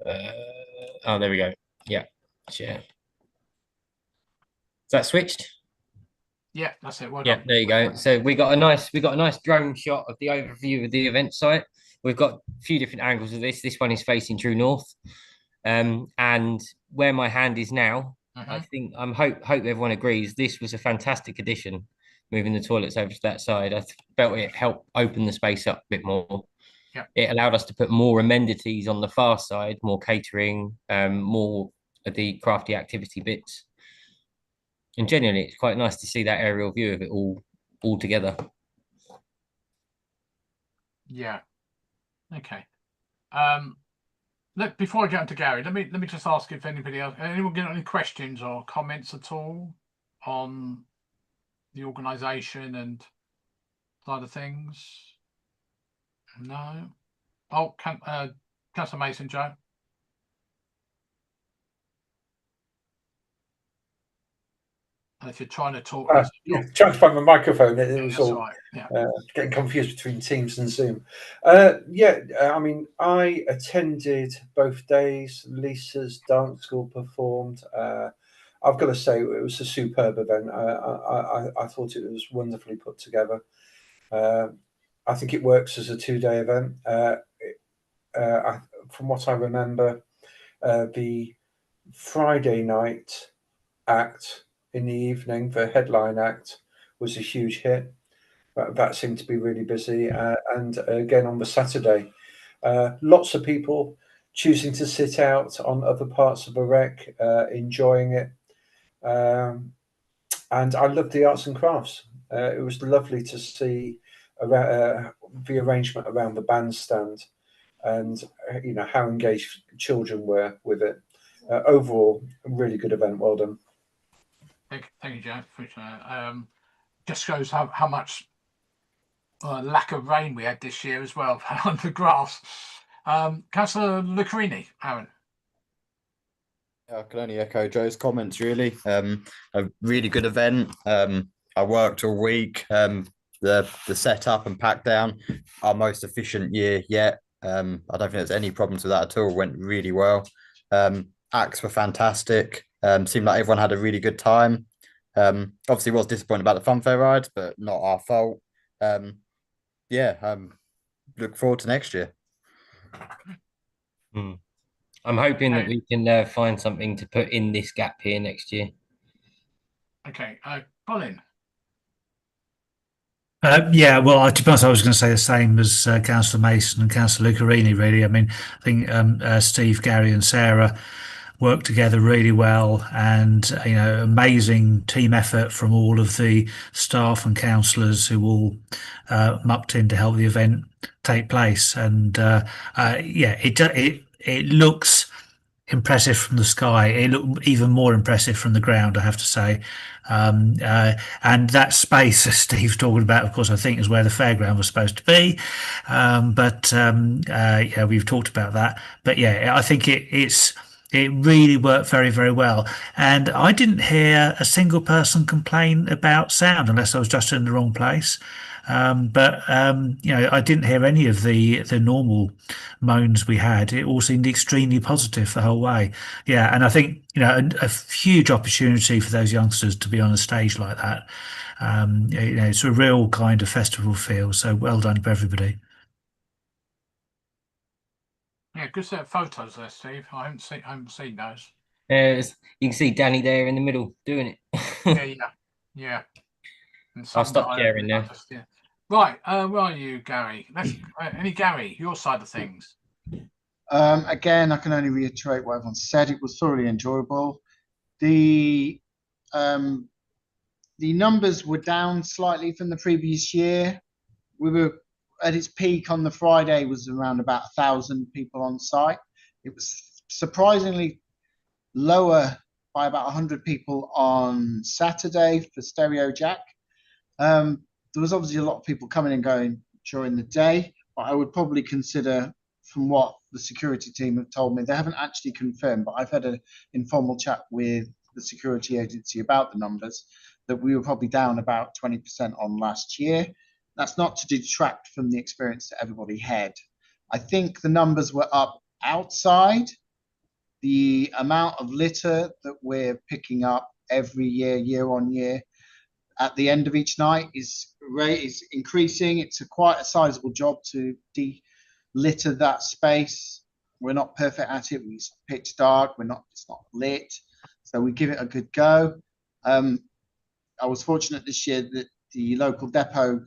Oh, there we go. Yeah, share. Is that switched? Yeah, that's it. Well yeah, done. there you go. So we got a nice drone shot of the overview of the event site. We've got a few different angles of this. This one is facing true north. And where my hand is now, I think hope everyone agrees this was a fantastic addition, moving the toilets over to that side. I felt it helped open the space up a bit more. Yeah. It allowed us to put more amenities on the far side, more catering, more of the crafty activity bits. And generally, it's quite nice to see that aerial view of it all together. Yeah. Okay. Before I get on to Gary, let me just ask if anyone got any questions or comments at all on the organisation and side of things. No. Oh, Councillor Mason, Joe. And if you're trying to talk, trying to find my microphone. It was all right. Yeah. Getting confused between Teams and Zoom. I mean, I attended both days. Lisa's dance school performed. I've got to say, it was a superb event. I thought it was wonderfully put together. I think it works as a 2-day event. From what I remember, the Friday night act in the evening, the headline act, was a huge hit. That seemed to be really busy. And again, on the Saturday, lots of people choosing to sit out on other parts of the wreck, enjoying it. And I loved the arts and crafts. It was lovely to see the arrangement around the bandstand and how engaged children were with it. Overall, a really good event. Well done. Thank you, Joe. Just shows how much lack of rain we had this year as well on the grass. Councillor Lucarini, Aaron. I can only echo Joe's comments, really. A really good event. I worked all week. The setup and pack down, our most efficient year yet. I don't think there's any problems with that at all. Went really well. Acts were fantastic. Seemed like everyone had a really good time. Obviously was disappointed about the funfair rides, but not our fault. Look forward to next year. I'm hoping that we can find something to put in this gap here next year. Okay, Colin. Yeah, well, to be honest, I was going to say the same as Councillor Mason and Councillor Lucarini, really. I mean, I think Steve, Gary and Sarah worked together really well, and amazing team effort from all of the staff and councillors who all mucked in to help the event take place. And it looks impressive from the sky. It looked even more impressive from the ground, I have to say. And that space that Steve's talking about, of course, I think is where the fairground was supposed to be. We've talked about that. But yeah, I think it really worked very, very well. And I didn't hear a single person complain about sound unless I was just in the wrong place. I didn't hear any of the normal moans we had. It all seemed extremely positive the whole way. Yeah, and I think a huge opportunity for those youngsters to be on a stage like that. It's a real kind of festival feel. So well done to everybody. Yeah, good set of photos there, Steve. I haven't seen those. You can see Danny there in the middle doing it. Yeah. And I'll stop sharing now. Right, where are you, Gary? Gary, your side of things. Again, I can only reiterate what everyone said. It was thoroughly enjoyable. The numbers were down slightly from the previous year. We were at its peak on the Friday was around about 1,000 people on site. It was surprisingly lower by about 100 people on Saturday for Stereo Jack. There was obviously a lot of people coming and going during the day, but I would probably consider, from what the security team have told me, they haven't actually confirmed, but I've had an informal chat with the security agency about the numbers, that we were probably down about 20% on last year. That's not to detract from the experience that everybody had. I think the numbers were up outside. The amount of litter that we're picking up every year on year, at the end of each night is increasing. It's quite a sizable job to litter that space. We're not perfect at it. It's pitch dark. It's not lit, so we give it a good go. I was fortunate this year that the local depot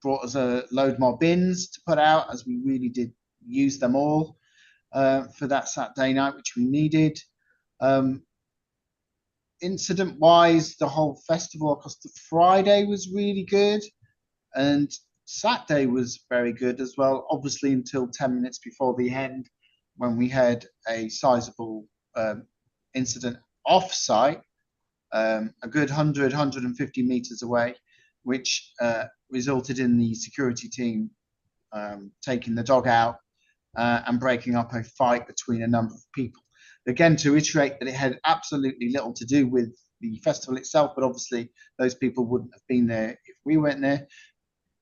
brought us a load more bins to put out, as we really did use them all for that Saturday night, which we needed. Incident wise, the whole festival across the Friday was really good, and Saturday was very good as well, obviously until 10 minutes before the end, when we had a sizable incident off site, a good 150 meters away, which resulted in the security team taking the dog out and breaking up a fight between a number of people. Again, to reiterate that it had absolutely little to do with the festival itself, but obviously those people wouldn't have been there if we weren't there.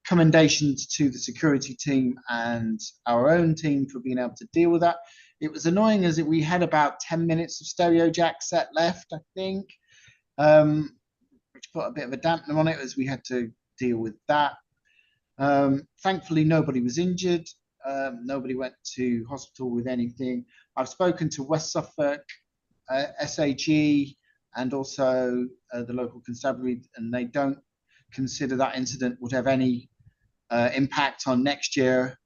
Commendations to the security team and our own team for being able to deal with that. It was annoying as we had about 10 minutes of Stereo Jack set left, I think, which put a bit of a dampener on it as we had to deal with that. Thankfully, nobody was injured. Nobody went to hospital with anything. I've spoken to West Suffolk, SAG, and also the local constabulary, and they don't consider that incident would have any impact on next year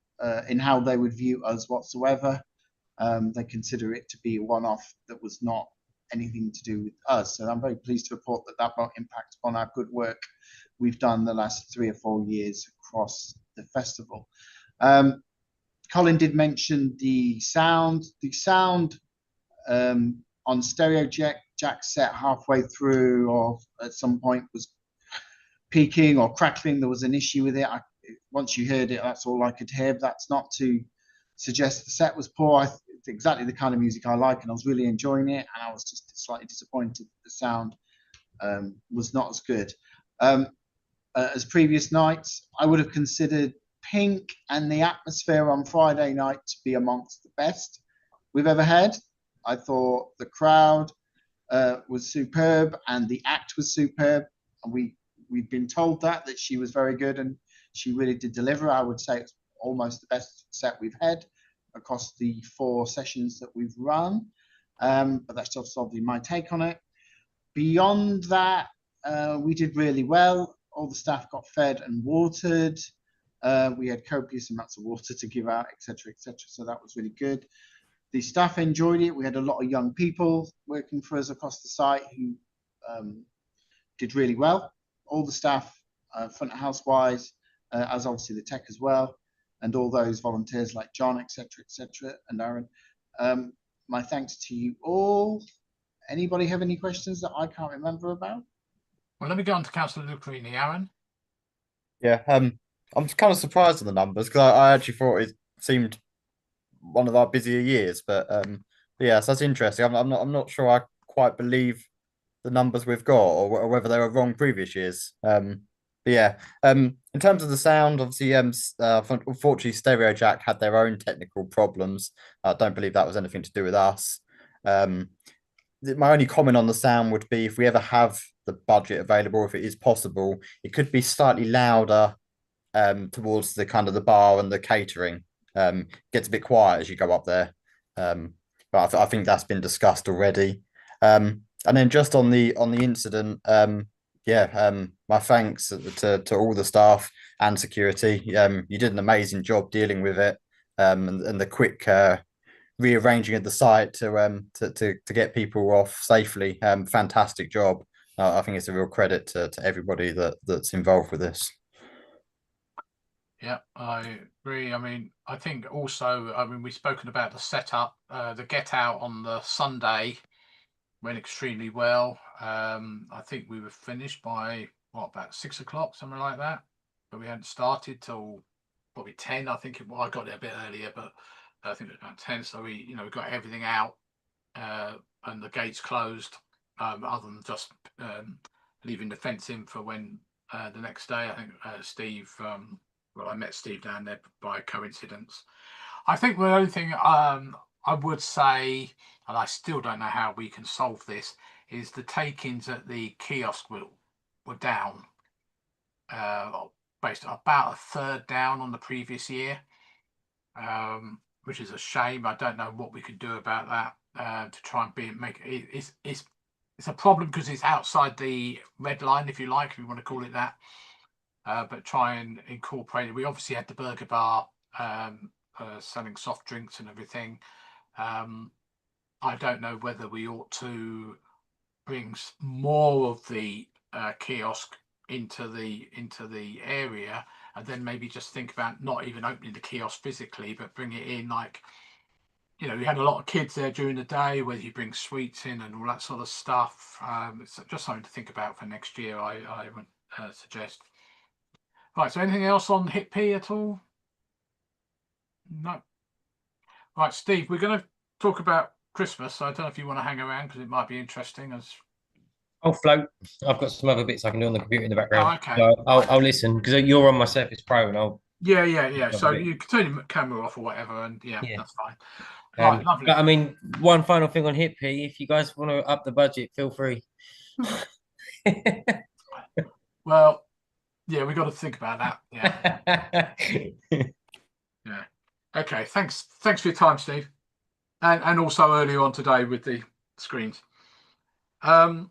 in how they would view us whatsoever. They consider it to be a one-off that was not anything to do with us. So I'm very pleased to report that that won't impact on our good work we've done the last 3 or 4 years across the festival. Colin did mention the sound. The sound on Stereo Jack set halfway through or at some point was peaking or crackling. There was an issue with it. Once you heard it, that's all I could hear. But that's not to suggest the set was poor. It's exactly the kind of music I like, and I was really enjoying it. And I was just slightly disappointed the sound was not as good as previous nights. I would have considered Pink and the Atmosphere on Friday night to be amongst the best we've ever had. I thought the crowd was superb and the act was superb, and we've been told that she was very good and she really did deliver. I would say it's almost the best set we've had across the 4 sessions that we've run, but that's just obviously my take on it. Beyond that, we did really well. All the staff got fed and watered. We had copious amounts of water to give out, etc., etc. So that was really good. The staff enjoyed it. We had a lot of young people working for us across the site who did really well. All the staff, front of house wise, as obviously the tech as well, and all those volunteers like John, etc., etc., and Aaron. My thanks to you all. Anybody have any questions that I can't remember about? Well, let me go on to Councillor Lucrini. Aaron? Yeah, I'm kind of surprised at the numbers because I actually thought it seemed one of our busier years, but yeah, so that's interesting. I'm not sure I quite believe the numbers we've got, or whether they were wrong previous years. But yeah, in terms of the sound, obviously, unfortunately, Stereo Jack had their own technical problems. I don't believe that was anything to do with us. My only comment on the sound would be if we ever have the budget available, if it is possible, it could be slightly louder towards the kind of the bar and the catering. Gets a bit quiet as you go up there, but I think that's been discussed already. And then just on the incident, my thanks to all the staff and security. You did an amazing job dealing with it, and the quick rearranging of the site to get people off safely. Fantastic job. I think it's a real credit to everybody that's involved with this. Yeah, I agree. I mean, I think also, we've spoken about the setup. The get out on the Sunday went extremely well. I think we were finished by about 6 o'clock, something like that. But we hadn't started till probably 10. I think I got there a bit earlier, but I think it was about 10. So we got everything out, and the gates closed, other than just leaving the fence in for when the next day. I think Steve. Well, I met Steve down there by coincidence. I think the only thing I would say, and I still don't know how we can solve this, is the take-ins at the kiosk were down, based about a third down on the previous year, which is a shame. I don't know what we could do about that to try and make it. It's a problem because it's outside the red line, if you like, if you want to call it that. But try and incorporate it. We obviously had the burger bar selling soft drinks and everything. I don't know whether we ought to bring more of the kiosk into the area, and then maybe just think about not even opening the kiosk physically, but bring it in like, we had a lot of kids there during the day, whether you bring sweets in and all that sort of stuff. It's just something to think about for next year, I would suggest. Right, so anything else on Hit P at all? No. Right, Steve, we're going to talk about Christmas. So I don't know if you want to hang around because it might be interesting. I'll float. I've got some other bits I can do on the computer in the background. Oh, okay. So I'll listen because you're on my Surface Pro, and I'll. Yeah. So you can turn your camera off or whatever, and yeah. That's fine. Right, lovely. But I mean, one final thing on Hit P. If you guys want to up the budget, feel free. Well. Yeah, we got to think about that. Yeah. Yeah. Okay. Thanks for your time, Steve, and also earlier on today with the screens. Right.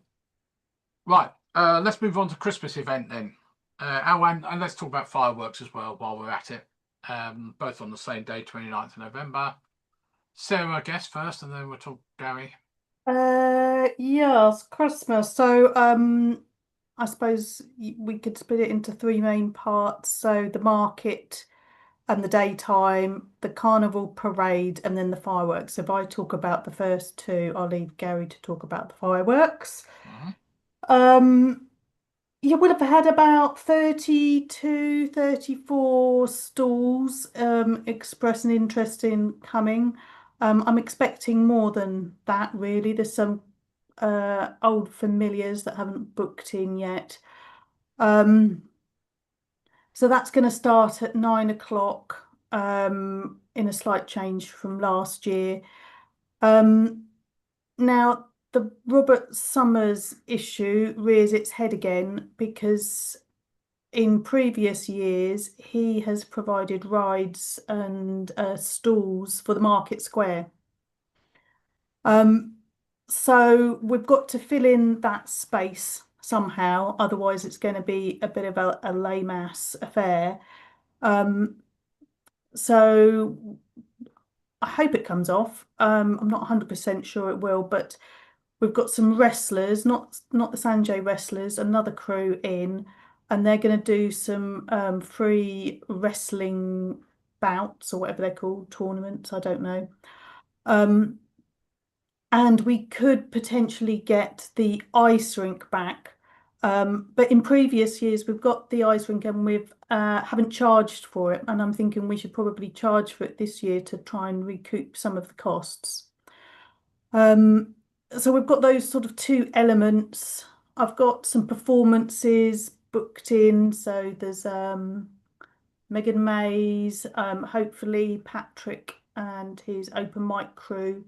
Let's move on to Christmas event then. And let's talk about fireworks as well while we're at it. Both on the same day, 29th of November. Sarah, I guess first, and then we'll talk Gary. Yes, Christmas. So I suppose we could split it into 3 main parts. So the market and the daytime, the carnival parade, and then the fireworks. So if I talk about the first 2, I'll leave Gary to talk about the fireworks. Yeah, we'll have had about 32, 34 stalls express an interest in coming. I'm expecting more than that, really. There's some old familiars that haven't booked in yet. So that's going to start at 9 o'clock, in a slight change from last year. Now, the Robert Summers issue rears its head again because in previous years he has provided rides and stalls for the Market Square. So we've got to fill in that space somehow, otherwise it's going to be a bit of a lame ass affair. So I hope it comes off. I'm not 100% sure it will, but we've got some wrestlers, not the Sanjay wrestlers, another crew in, and they're going to do some free wrestling bouts or whatever they're called, tournaments, I don't know. And we could potentially get the ice rink back. But in previous years, we've got the ice rink and we've haven't charged for it. And I'm thinking we should probably charge for it this year to try and recoup some of the costs. So we've got those sort of two elements. I've got some performances booked in. So there's Megan Mays, hopefully Patrick and his open mic crew.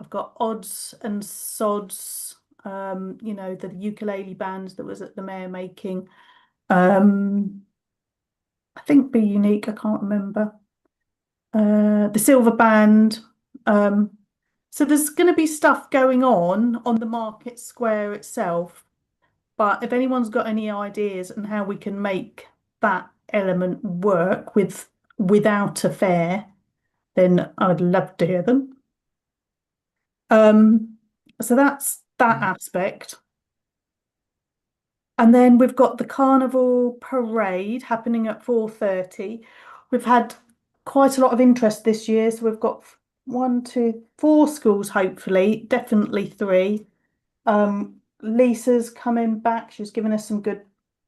I've got Odds and Sods, the ukulele band that was at the Mayor Making. I think Be Unique, I can't remember. The Silver Band. So there's going to be stuff going on the Market Square itself. But if anyone's got any ideas on how we can make that element work without a fair, then I'd love to hear them. So that's that aspect. And then we've got the Carnival Parade happening at 4:30. We've had quite a lot of interest this year. So we've got 1, 2, 4 schools, hopefully, definitely 3. Lisa's coming back. She's given us some good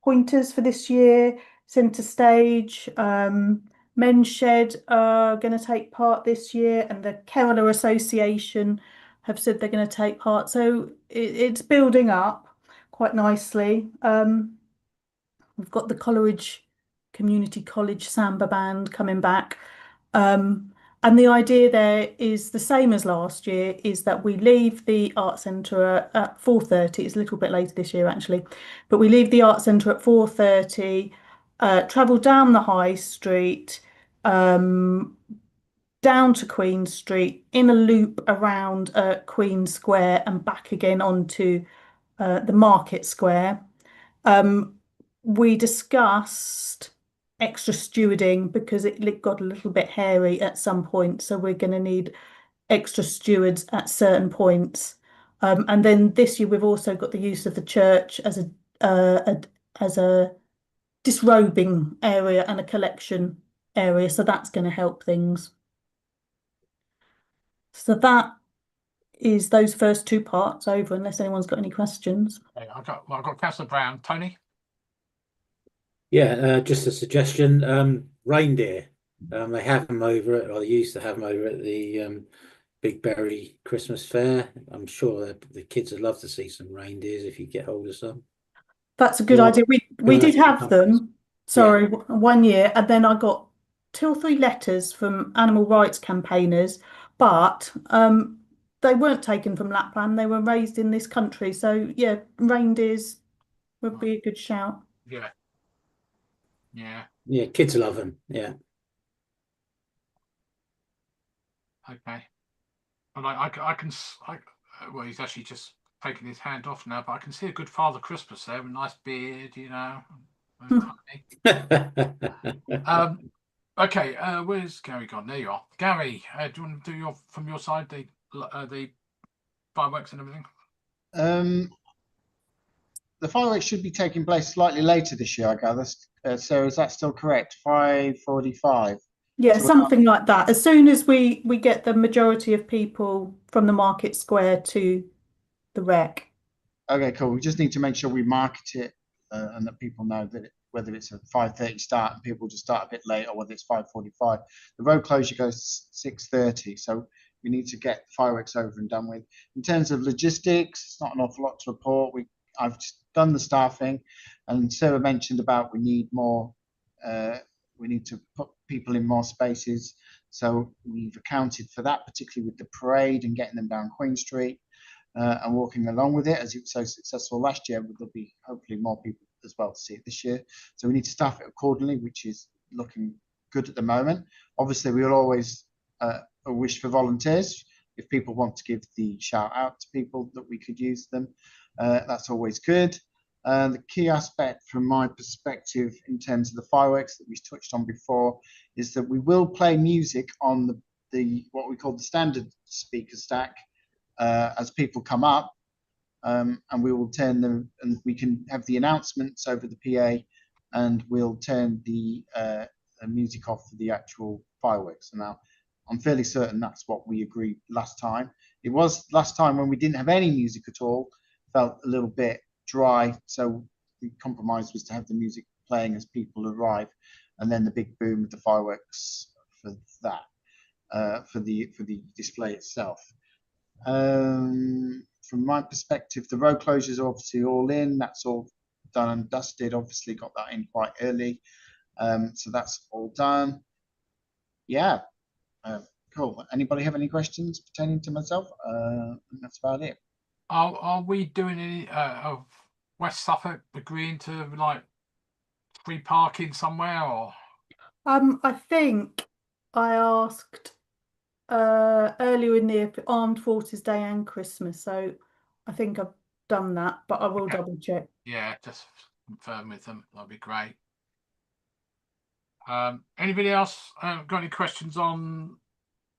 pointers for this year. Centre Stage, Men's Shed are going to take part this year, and the Kerala Association have said they're going to take part. So it's building up quite nicely. We've got the Coleridge Community College Samba Band coming back. And the idea there is the same as last year, is that we leave the art centre at 4:30. It's a little bit later this year, actually, but we leave the art centre at 4:30, travel down the high street, down to Queen Street, in a loop around Queen Square and back again onto the Market Square. We discussed extra stewarding because it got a little bit hairy at some point, so we're going to need extra stewards at certain points. And then this year we've also got the use of the church as a disrobing area and a collection area, so that's going to help things. So that is those first 2 parts over, unless anyone's got any questions. Okay, I've got Councillor Brown. Tony? Yeah, just a suggestion. Reindeer. They have them over at, or they used to have them over at the Big Berry Christmas Fair. I'm sure the kids would love to see some reindeers if you get hold of some. That's a good idea. We did have them, sorry, Yeah. 1 year, and then I got 2 or 3 letters from animal rights campaigners, but they weren't taken from Lapland. They were raised in this country. So yeah, reindeers would be a good shout. Yeah. Yeah. Yeah, kids love them. Yeah. Okay. And well, he's actually just taken his hand off now, but I can see a good Father Christmas there, a nice beard, Okay, where's Gary gone? There you are. Gary, do you want to do from your side the fireworks and everything? The fireworks should be taking place slightly later this year, I gather. So is that still correct? 5:45. Yeah, something like that. As soon as we get the majority of people from the Market Square to the Rec. Okay, cool. We just need to make sure we market it and that people know that whether it's a 5:30 start and people just start a bit late, or whether it's 5:45. The road closure goes 6:30, so we need to get fireworks over and done with. In terms of logistics, it's not an awful lot to report. I've just done the staffing, and Sarah mentioned about we need more. We need to put people in more spaces, so we've accounted for that, particularly with the parade and getting them down Queen Street. And walking along with it, as it was so successful last year, there'll be hopefully more people as well to see it this year. So we need to staff it accordingly, which is looking good at the moment. Obviously, we will always wish for volunteers. If people want to give the shout out to people that we could use them, that's always good. The key aspect from my perspective in terms of the fireworks that we touched on before is that we will play music on the what we call the standard speaker stack as people come up, and we will turn them, and we can have the announcements over the PA, and we'll turn the music off for the actual fireworks. And now I'm fairly certain that's what we agreed last time. It was last time when we didn't have any music at all, felt a little bit dry, so the compromise was to have the music playing as people arrive, and then the big boom of the fireworks for that, for the display itself. From my perspective, the road closures are obviously all in. That's all done and dusted. Obviously got that in quite early, so that's all done. Yeah, cool. Anybody have any questions pertaining to myself? That's about it. Are we doing any of West Suffolk agreeing to like free parking somewhere, or? I think I asked earlier in the year for Armed Forces Day and Christmas, so I think I've done that, but I will double check. Yeah, just confirm with them. That'd be great. Anybody else got any questions on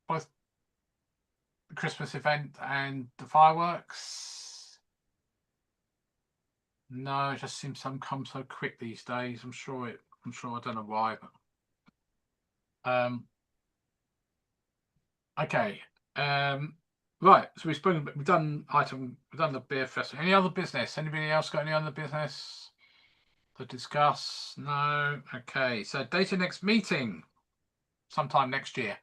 both the Christmas event and the fireworks? No, it just seems some come so quick these days. I'm sure I don't know why, but okay. Right, so we've done the beer festival. Any other business? Anybody else got any other business to discuss? No. Okay, so date of next meeting sometime next year,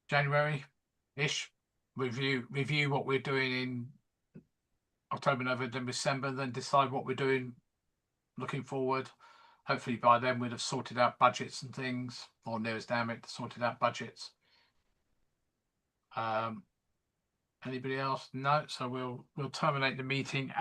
January-ish. Review what we're doing in October, November, December, then decide what we're doing looking forward. Hopefully by then we'd have sorted out budgets and things, or near as damn it, sorted out budgets. Anybody else? No. So we'll terminate the meeting.